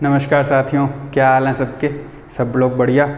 नमस्कार साथियों, क्या हाल हैं सबके? सब लोग बढ़िया?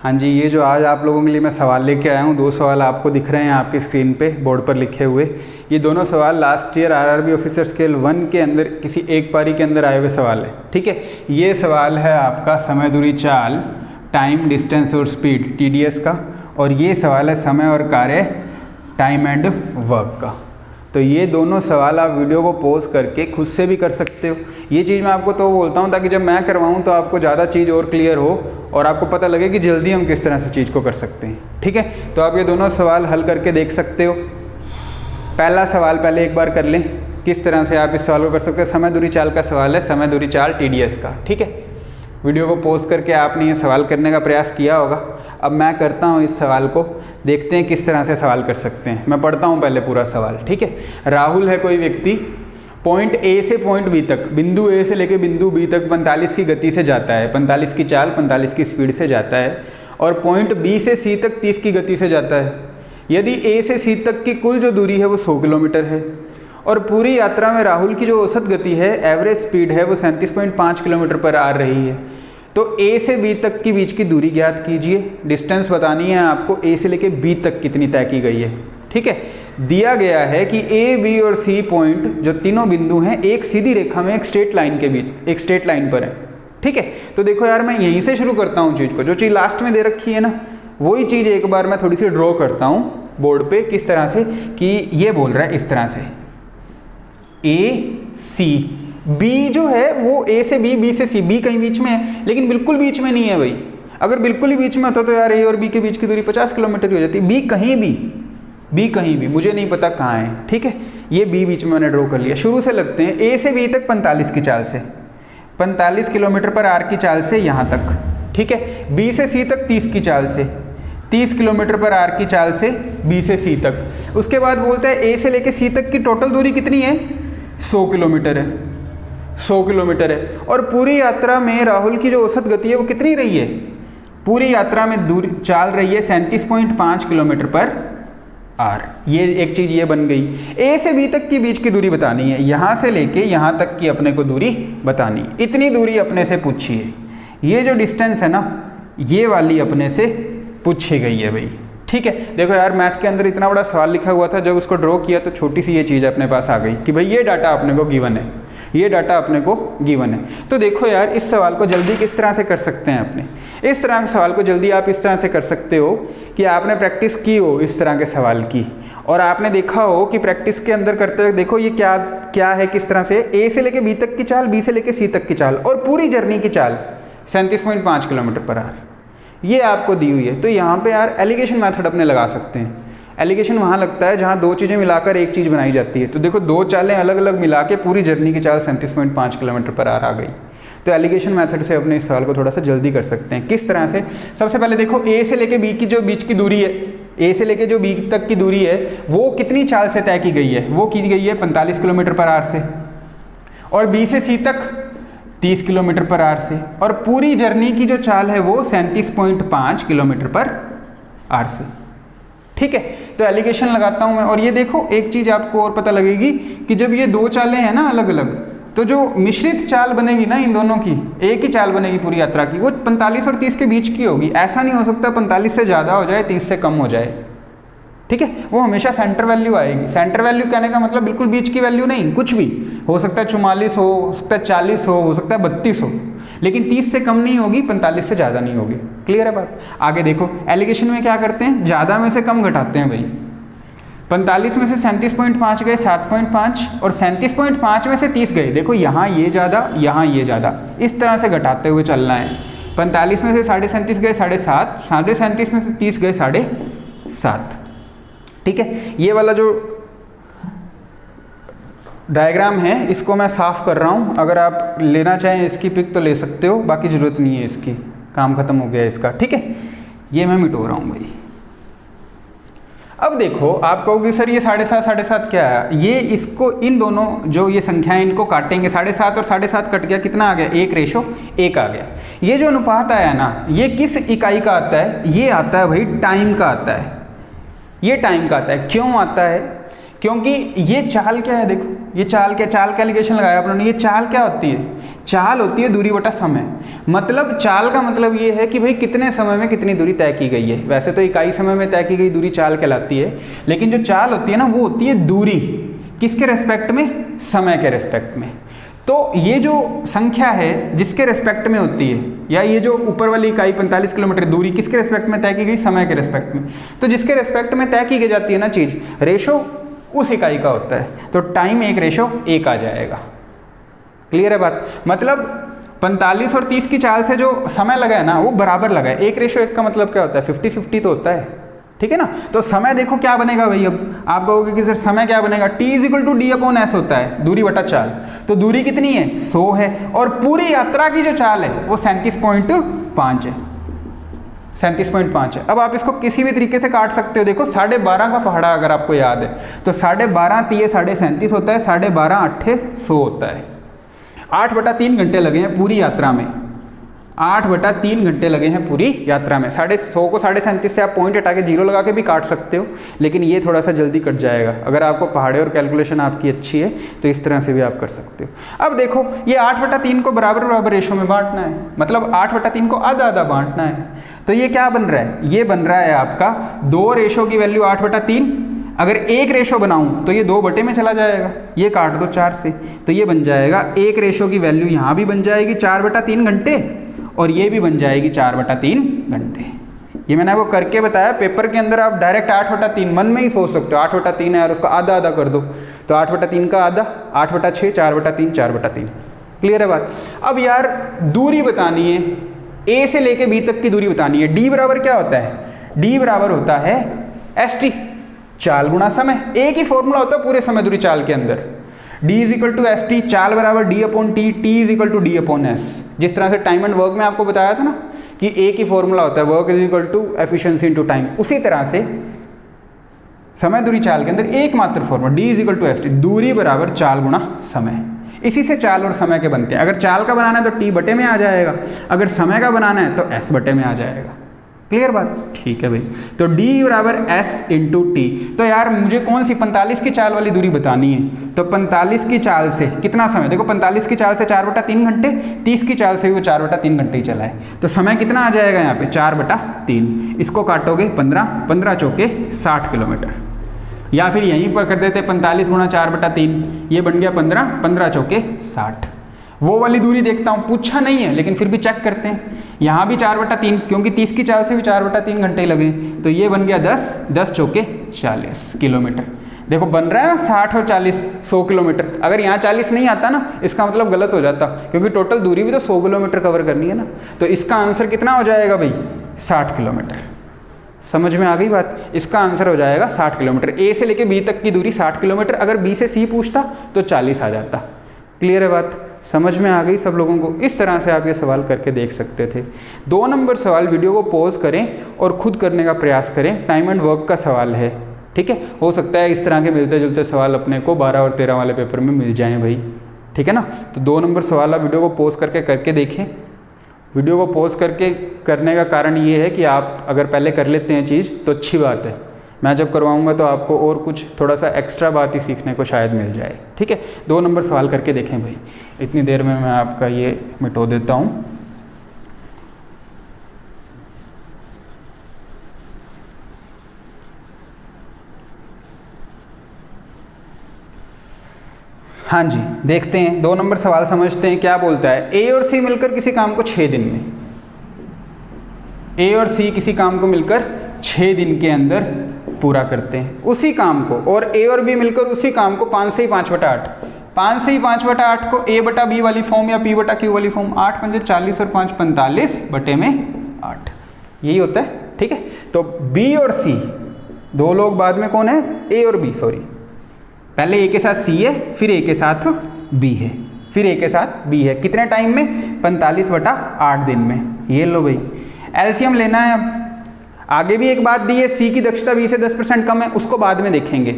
हाँ जी, ये जो आज आप लोगों के लिए मैं सवाल लेके आया हूँ, 2 सवाल आपको दिख रहे हैं आपकी स्क्रीन पे बोर्ड पर लिखे हुए। ये दोनों सवाल last year RRB officer scale 1 के अंदर किसी एक पारी के अंदर आए हुए सवाल है। ठीक है, ये सवाल है आपका समय, दूरी, चाल, टाइम, डिस्टेंस और स्पीड TDS का, और ये सवाल है समय और कार्य, टाइम एंड वर्क का। तो ये दोनों सवाल आप वीडियो को पॉज करके खुद से भी कर सकते हो। ये चीज़ मैं आपको तो बोलता हूँ ताकि जब मैं करवाऊँ तो आपको ज़्यादा चीज़ और क्लियर हो और आपको पता लगे कि जल्दी हम किस तरह से चीज़ को कर सकते हैं। ठीक है, तो आप ये दोनों सवाल हल करके देख सकते हो। पहला सवाल पहले एक बार कर लें, किस तरह से आप इस सवाल को कर सकते हो। समय दूरी चाल का सवाल है, समय दूरी चाल TDS का। ठीक है, वीडियो को पॉज करके आपने ये सवाल करने का प्रयास किया होगा। अब मैं करता हूँ इस सवाल को, देखते हैं किस तरह से सवाल कर सकते हैं। मैं पढ़ता हूँ पहले पूरा सवाल। ठीक है, राहुल है कोई व्यक्ति, पॉइंट A से पॉइंट B तक, बिंदु A से लेके बिंदु B तक 45 की गति से जाता है, 45 की चाल 45 की स्पीड से जाता है, और पॉइंट B से C तक 30 की गति से जाता है। यदि A से C तक की कुल जो दूरी है वो 100 किलोमीटर है, और पूरी यात्रा में राहुल की जो औसत गति है, एवरेज स्पीड है, वो 37.5 किलोमीटर पर आ रही है। तो A से B तक की बीच की दूरी ज्ञात कीजिए। डिस्टेंस बतानी है आपको, A से लेके B तक कितनी तय की गई है। ठीक है, दिया गया है कि A, B और C पॉइंट जो तीनों बिंदु हैं एक सीधी रेखा में एक स्ट्रेट लाइन के बीच, एक स्ट्रेट लाइन पर है। ठीक है, तो देखो यार, मैं यहीं से शुरू करता हूँ चीज़ को। जो चीज़ लास्ट में दे रखी है ना, वही चीज़ एक बार मैं थोड़ी सी ड्रॉ करता हूँ बोर्ड पे, किस तरह से कि ये बोल रहा है इस तरह से A, C, B जो है वो A से B, B से C, B कहीं बीच में है, लेकिन बिल्कुल बीच में नहीं है भाई। अगर बिल्कुल ही बीच में होता तो यार A और B के बीच की दूरी 50 किलोमीटर की हो जाती। B कहीं भी, मुझे नहीं पता कहाँ है। ठीक है, ये B बीच में मैंने ड्रॉ कर लिया। शुरू से लगते हैं, A से B तक 45 की चाल से, 45 किलोमीटर पर आवर की चाल से यहाँ तक। ठीक है, B से C तक 30 की चाल से, 30 किलोमीटर पर आवर की चाल से B से C तक। उसके बाद बोलता है A से लेके C तक की टोटल दूरी कितनी है, 100 किलोमीटर है, 100 किलोमीटर है। और पूरी यात्रा में राहुल की जो औसत गति है वो कितनी रही है, पूरी यात्रा में दूरी चाल रही है 37.5 किलोमीटर पर आवर। ये एक चीज़ ये बन गई। A से B तक की बीच की दूरी बतानी है, यहाँ से लेके यहाँ तक की अपने को दूरी बतानी है। इतनी दूरी अपने से पूछी है। ये जो डिस्टेंस है ना, ये वाली अपने से पूछी गई है भाई। ठीक है, देखो यार, मैथ के अंदर इतना बड़ा सवाल लिखा हुआ था, जब उसको ड्रॉ किया तो छोटी सी ये चीज़ अपने पास आ गई कि भाई ये डाटा अपने को गिवन है, ये डाटा अपने को गिवन है। तो देखो यार, इस सवाल को जल्दी किस तरह से कर सकते हैं अपने, इस तरह के सवाल को जल्दी आप इस तरह से कर सकते हो कि आपने प्रैक्टिस की हो इस तरह के सवाल की, और आपने देखा हो कि प्रैक्टिस के अंदर करते हुए देखो ये क्या है, किस तरह से A से लेके B तक की चाल, B से लेके C तक की चाल, और पूरी जर्नी की चाल 37.5 किलोमीटर पर आवर, ये आपको दी हुई है। तो यहाँ पे यार एलिगेशन मेथड अपने लगा सकते हैं। एलिगेशन वहाँ लगता है जहाँ दो चीज़ें मिलाकर एक चीज़ बनाई जाती है। तो देखो, दो चालें अलग अलग मिला के पूरी जर्नी की चाल 37.5 किलोमीटर पर आवर आ गई। तो एलिगेशन मेथड से अपने इस सवाल को थोड़ा सा जल्दी कर सकते हैं। किस तरह से? सबसे पहले देखो, A से लेके B की जो बीच की दूरी है, A से लेके जो B तक की दूरी है वो कितनी चाल से तय की गई है, वो की गई है 45 किलोमीटर पर आवर से, और B से C तक 30 किलोमीटर पर आवर से, और पूरी जर्नी की जो चाल है वो 37.5 किलोमीटर पर आवर से। ठीक है, तो एलिगेशन लगाता हूं मैं। और ये देखो, एक चीज आपको और पता लगेगी कि जब ये दो चालें हैं ना अलग अलग, तो जो मिश्रित चाल बनेगी ना इन दोनों की, एक ही चाल बनेगी पूरी यात्रा की, वो 45 और 30 के बीच की होगी। ऐसा नहीं हो सकता 45 से ज़्यादा हो जाए, 30 से कम हो जाए। ठीक है, वो हमेशा सेंटर वैल्यू आएगी। सेंटर वैल्यू कहने का मतलब बिल्कुल बीच की वैल्यू नहीं, कुछ भी हो सकता है, 44 हो सकता है, 40 हो सकता है 32 हो, लेकिन 30 से कम नहीं होगी, 45 से ज़्यादा नहीं होगी। क्लियर है बात? आगे देखो, एलिगेशन में क्या करते हैं, ज़्यादा में से कम घटाते हैं भाई। 45 में से 37.5 गए 7.5, और 37.5 में से 30 गए। देखो, यहाँ ये ज़्यादा, यहाँ ये ज़्यादा, इस तरह से घटाते हुए चलना है। 45 में से 37.5 गए 7.5, 37.5 में से 30 गए 7.5। ठीक है, ये वाला जो डायग्राम है इसको मैं साफ कर रहा हूँ। अगर आप लेना चाहें इसकी पिक तो ले सकते हो, बाकी ज़रूरत नहीं है इसकी, काम खत्म हो गया इसका। ठीक है, ये मैं मिटो रहा हूँ भाई। अब देखो, आप कहोगे सर ये 7.5 क्या है, ये इसको इन दोनों जो ये संख्याएं इनको काटेंगे, 7.5 और 7.5 कट गया, कितना आ गया, 1:1 आ गया। ये जो अनुपात आया ना, ये किस इकाई का आता है, ये आता है भाई टाइम का आता है। ये टाइम का आता है। क्यों आता है? क्योंकि ये चाल क्या है, देखो ये चाल क्या, चाल का एलिगेशन लगाया अपने ने। ये चाल क्या होती है? चाल होती है दूरी बटा समय। मतलब चाल का मतलब ये है कि भाई कितने समय में कितनी दूरी तय की गई है। वैसे तो इकाई समय में तय की गई दूरी चाल कहलाती है, लेकिन जो चाल होती है ना वो होती है दूरी किसके रेस्पेक्ट में, समय के रेस्पेक्ट में। तो ये जो संख्या है जिसके रेस्पेक्ट में होती है, या ये जो ऊपर वाली इकाई 45 किलोमीटर दूरी किसके रेस्पेक्ट में तय की गई, समय के रेस्पेक्ट में। तो जिसके रेस्पेक्ट में तय की जाती है ना चीज़, रेशो उस इकाई का होता है, तो टाइम 1:1 आ जाएगा। क्लियर है बात। मतलब 45 और 30 की चाल से जो समय लगा है ना वो बराबर लगा है। 1:1 का मतलब क्या होता है, 50-50 तो होता है, ठीक है ना। तो समय देखो क्या बनेगा भाई, अब आप कहोगे कि सर समय क्या बनेगा, T = D/S होता है, दूरी बटा चाल। तो दूरी कितनी है, 100 है, और पूरी यात्रा की जो चाल है वो 37.5 है, 37.5 है। अब आप इसको किसी भी तरीके से काट सकते हो। देखो 12.5 का पहाड़ा अगर आपको याद है तो 12.5 × 37.5 होता है, 12.5 × 8 100 होता है। 8/3 घंटे लगे हैं पूरी यात्रा में, 8/3 घंटे लगे हैं पूरी यात्रा में। 100 को 37.5 से आप पॉइंट हटा के 0 लगा के भी काट सकते हो, लेकिन ये थोड़ा सा जल्दी कट जाएगा। अगर आपको पहाड़े और कैलकुलेशन आपकी अच्छी है तो इस तरह से भी आप कर सकते हो। अब देखो ये 8/3 को बराबर बराबर रेशो में बांटना है, मतलब 8/3 को आधा आधा बांटना है। तो ये क्या बन रहा है, ये बन रहा है आपका 2 रेशो की वैल्यू 8/3। अगर 1 रेशो बनाऊं तो ये 2 बटे में चला जाएगा, ये काट दो 4 से, तो ये बन जाएगा 1 रेशो की वैल्यू यहाँ भी बन जाएगी 4/3 घंटे, और ये भी बन जाएगी 4/3 घंटे। ये मैंने आपको करके बताया, पेपर के अंदर आप डायरेक्ट 8/3 मन में ही सोच सकते हो। 8/3 है यार, उसको आधा आधा कर दो, तो 8/3 का आधा 8/6, 4/3, 4/3। क्लियर है बात। अब यार दूरी बतानी है, ए से लेके बी तक की दूरी बतानी है। डी बराबर क्या होता है, डी बराबर होता है ST, चाल गुणा समय। एक ही फॉर्मूला होता है पूरे समय दूरी चाल के अंदर, D = ST, चाल बराबर D/T, T = D/S। जिस तरह से टाइम एंड वर्क में आपको बताया था ना कि एक ही फॉर्मूला होता है, वर्क = एफिशिएंसी × टाइम, उसी तरह से समय दूरी चाल के अंदर एकमात्र फॉर्मूला D = ST, दूरी बराबर चाल गुणा समय। इसी से चाल और समय के बनते हैं। अगर चाल का बनाना है तो T बटे में आ जाएगा, अगर समय का बनाना है तो S बटे में आ जाएगा। क्लियर बात, ठीक है भाई। तो D बराबर S × T। तो यार मुझे कौन सी 45 की चाल वाली दूरी बतानी है, तो 45 की चाल से कितना समय, देखो 45 की चाल से 4/3 घंटे, 30 की चाल से भी वो 4/3 घंटे ही चला है, तो समय कितना आ जाएगा यहाँ पे 4/3। इसको काटोगे 15, 15 चौके 60 किलोमीटर, या फिर यहीं पर कर देते 45 × 4/3, ये बन गया 15, 15 चौके 60। वो वाली दूरी देखता हूँ, पूछा नहीं है लेकिन फिर भी चेक करते हैं। यहाँ भी 4/3, क्योंकि 30 की चाल से भी 4/3 घंटे लगे, तो ये बन गया 10, 10 चौके 40 किलोमीटर। देखो बन रहा है ना 60 और 40, 100 किलोमीटर। अगर यहाँ 40 नहीं आता ना, इसका मतलब गलत हो जाता, क्योंकि टोटल दूरी भी तो 100 किलोमीटर कवर करनी है ना। तो इसका आंसर कितना हो जाएगा भाई, 60 किलोमीटर। समझ में आ गई बात। इसका आंसर हो जाएगा 60 किलोमीटर। ए से लेके बी तक की दूरी 60 किलोमीटर, अगर बी से सी पूछता तो 40 आ जाता। क्लियर है बात, समझ में आ गई सब लोगों को। इस तरह से आप ये सवाल करके देख सकते थे। 2 नंबर सवाल वीडियो को पॉज करें और खुद करने का प्रयास करें, टाइम एंड वर्क का सवाल है, ठीक है। हो सकता है इस तरह के मिलते जुलते सवाल अपने को 12 और 13 वाले पेपर में मिल जाएं भाई, ठीक है ना। तो 2 नंबर सवाल आप वीडियो को पॉज करके देखें। वीडियो को पॉज करके करने का कारण ये है कि आप अगर पहले कर लेते हैं चीज़ तो अच्छी बात है, मैं जब करवाऊंगा तो आपको और कुछ थोड़ा सा एक्स्ट्रा बात ही सीखने को शायद मिल जाए, ठीक है। 2 नंबर सवाल करके देखें भाई। इतनी देर में मैं आपका ये मिटो देता हूँ। हाँ जी, देखते हैं 2 नंबर सवाल समझते हैं क्या बोलता है। ए और सी मिलकर किसी काम को 6 दिन में, ए और सी किसी काम को मिलकर 6 दिन के अंदर पूरा करते हैं उसी काम को, और ए और बी मिलकर उसी काम को 5 से ही 5/8, 5 से ही 5/8 को A/B वाली फॉर्म या P/Q वाली फॉर्म, 8 पंजे 40 और 5 45 बटे में 8, यही होता है, ठीक है। तो बी और सी 2 लोग बाद में कौन है, ए और बी, सॉरी पहले ए के साथ सी है, फिर ए के साथ बी है, फिर ए के साथ बी है। कितने टाइम में, 45/8 दिन में। ये लो भाई, एलसीएम लेना है। अब आगे भी एक बात दी है, सी की दक्षता बी से 10% कम है, उसको बाद में देखेंगे।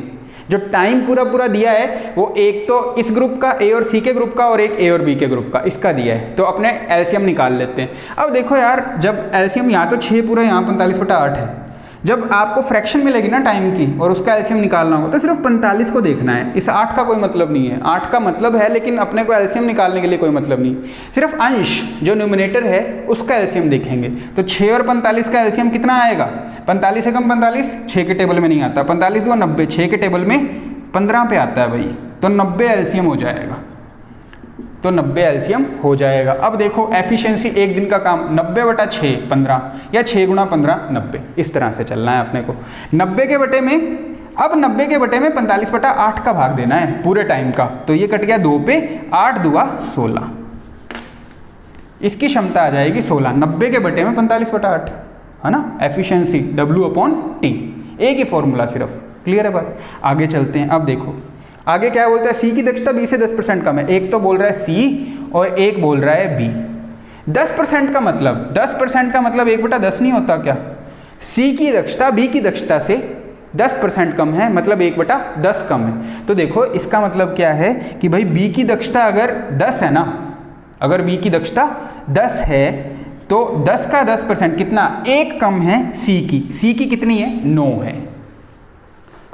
जो टाइम पूरा दिया है वो एक तो इस ग्रुप का, ए और सी के ग्रुप का, और एक ए और बी के ग्रुप का, इसका दिया है। तो अपने एलसीएम निकाल लेते हैं। अब देखो यार, जब एलसीएम यहाँ तो 6 पूरा, यहाँ 45/8 है, जब आपको फ्रैक्शन मिलेगी ना टाइम की और उसका एलसीएम निकालना होगा तो सिर्फ 45 को देखना है, इस 8 का कोई मतलब नहीं है। 8 का मतलब है लेकिन अपने को एलसीएम निकालने के लिए कोई मतलब नहीं, सिर्फ अंश जो न्यूमिनेटर है उसका एलसीएम देखेंगे। तो 6 और 45 का एलसीएम कितना आएगा? 45 से कम 45 6 के टेबल में नहीं आता, 45 व 90 6 के टेबल में 15 पे आता है भाई, तो 90 एलसीएम हो जाएगा, तो 90 एलसीएम हो जाएगा। अब देखो एफिशिएंसी एक दिन का काम 90/6 15 या 6 × 15 90, इस तरह से चलना है अपने को। 90 के बटे में, अब 90 के बटे में 45/8 का भाग देना है पूरे टाइम का, तो ये कट गया 2 पे, 8 दूआ 16, इसकी क्षमता आ जाएगी 16। 90 के बटे में 45/8 है ना, एफिशिएंसी W/T, एक ही फॉर्मूला सिर्फ। क्लियर है बात? आगे चलते हैं। अब देखो आगे क्या बोलता है, सी की दक्षता बी से 10% कम है। एक तो बोल रहा है सी और एक बोल रहा है बी। 10% का मतलब 10% का मतलब 1/10 नहीं होता क्या? सी की दक्षता बी की दक्षता से 10% कम है, मतलब 1/10 कम है। तो देखो इसका मतलब क्या है कि भाई बी की दक्षता अगर 10 है ना, अगर बी की दक्षता 10 है तो 10 का 10% कितना? 1 कम है सी की। सी की कितनी है? 9 है।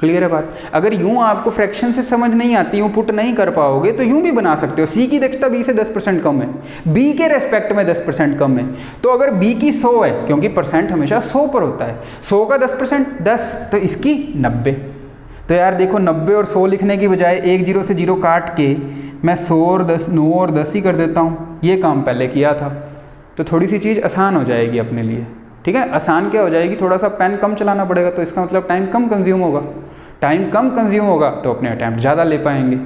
क्लियर है बात? अगर यूं आपको फ्रैक्शन से समझ नहीं आती, यूं पुट नहीं कर पाओगे तो यूं भी बना सकते हो। सी की दक्षता बी से 10% कम है, बी के रेस्पेक्ट में 10% कम है, तो अगर बी की 100 है, क्योंकि परसेंट हमेशा 100 पर होता है, 100 का 10% 10, तो इसकी 90। तो यार देखो 90 और 100 लिखने की बजाय एक 0 से 0 काट के मैं 100 और 10 9 और 10 ही कर देता हूँ, ये काम पहले किया था, तो थोड़ी सी चीज़ आसान हो जाएगी अपने लिए। ठीक है, आसान क्या हो जाएगी, थोड़ा सा पेन कम चलाना पड़ेगा, तो इसका मतलब टाइम कम कंज्यूम होगा। टाइम कम कंज्यूम होगा तो अपने अटैम्प्ट ज़्यादा ले पाएंगे।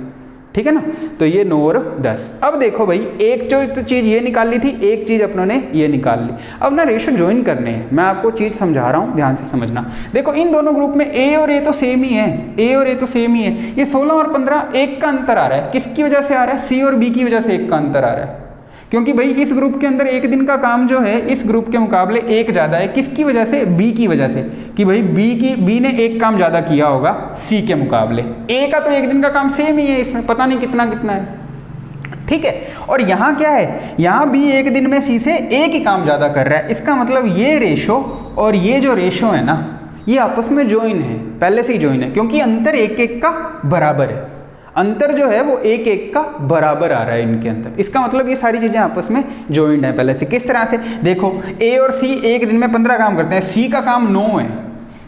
ठीक है ना, तो ये 9 और 10। अब देखो भाई एक जो तो चीज़ ये निकाल ली थी, एक चीज़ अपनों ने ये निकाल ली। अब ना रेशो ज्वाइन करने हैं, मैं आपको चीज़ समझा रहा हूँ, ध्यान से समझना। देखो इन दोनों ग्रुप में ए और ए तो सेम ही है, ए और ए तो सेम ही है। ये 16 और 15 1 का अंतर आ रहा है, किसकी वजह से आ रहा है? सी और बी की वजह से 1 का अंतर आ रहा है, क्योंकि भाई इस ग्रुप के अंदर एक दिन का काम जो है इस ग्रुप के मुकाबले 1 ज़्यादा है। किसकी वजह से? बी की वजह से, कि भाई बी ने 1 काम ज़्यादा किया होगा सी के मुकाबले। ए का तो एक दिन का काम सेम ही है, इसमें पता नहीं कितना कितना है। ठीक है, और यहाँ क्या है, यहाँ बी एक दिन में सी से 1 ही काम ज़्यादा कर रहा है। इसका मतलब ये रेशो और ये जो रेशो है ना, ये आपस में ज्वाइन है, पहले से ही ज्वाइन है, क्योंकि अंतर 1-1 का बराबर है। अंतर जो है वो 1-1 का बराबर आ रहा है इनके अंदर। इसका मतलब ये सारी चीज़ें आपस में ज्वाइंट हैं पहले से। किस तरह से? देखो ए और सी एक दिन में 15 काम करते हैं, सी का काम 9 है,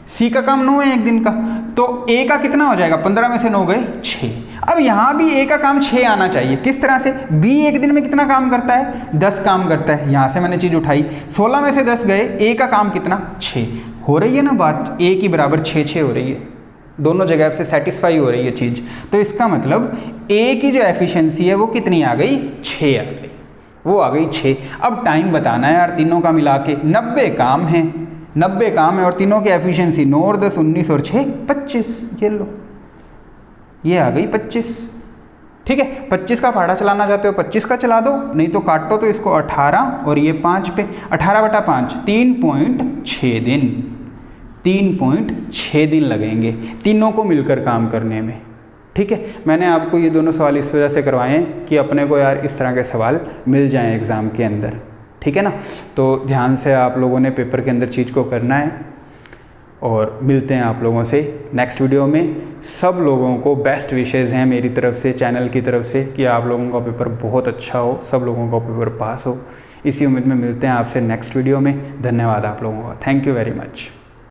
सी का काम 9 है एक दिन का, तो ए का कितना हो जाएगा? 15 में से 9 गए 6। अब यहाँ भी ए का काम 6 आना चाहिए। किस तरह से? बी एक दिन में कितना काम करता है? 10 काम करता है, यहाँ से मैंने चीज़ उठाई, 16 में से 10 गए, ए का काम कितना? 6। हो रही है ना बात? ए की बराबर 6 हो रही है, दोनों जगह से सेटिस्फाई हो रही है चीज़। तो इसका मतलब ए की जो एफिशिएंसी है वो कितनी आ गई? 6 आ गई, वो आ गई 6। अब टाइम बताना है यार तीनों का मिला के, 90 काम है, 90 काम है और तीनों की एफिशिएंसी 9 और 10 19 और 6 25। ये लो, ये आ गई 25। ठीक है, 25 का पहाड़ा चलाना चाहते हो 25 का चला दो, नहीं तो काटो तो इसको 18 और ये 5 पे, 18/5 3.6 दिन, 3.6 दिन लगेंगे तीनों को मिलकर काम करने में। ठीक है, मैंने आपको ये दोनों सवाल इस वजह से करवाए हैं कि अपने को यार इस तरह के सवाल मिल जाएं एग्ज़ाम के अंदर। ठीक है ना, तो ध्यान से आप लोगों ने पेपर के अंदर चीज़ को करना है और मिलते हैं आप लोगों से नेक्स्ट वीडियो में। सब लोगों को बेस्ट विशेज़ हैं मेरी तरफ से, चैनल की तरफ से, कि आप लोगों का पेपर बहुत अच्छा हो, सब लोगों का पेपर पास हो। इसी उम्मीद में मिलते हैं आपसे नेक्स्ट वीडियो में। धन्यवाद आप लोगों का, थैंक यू वेरी मच।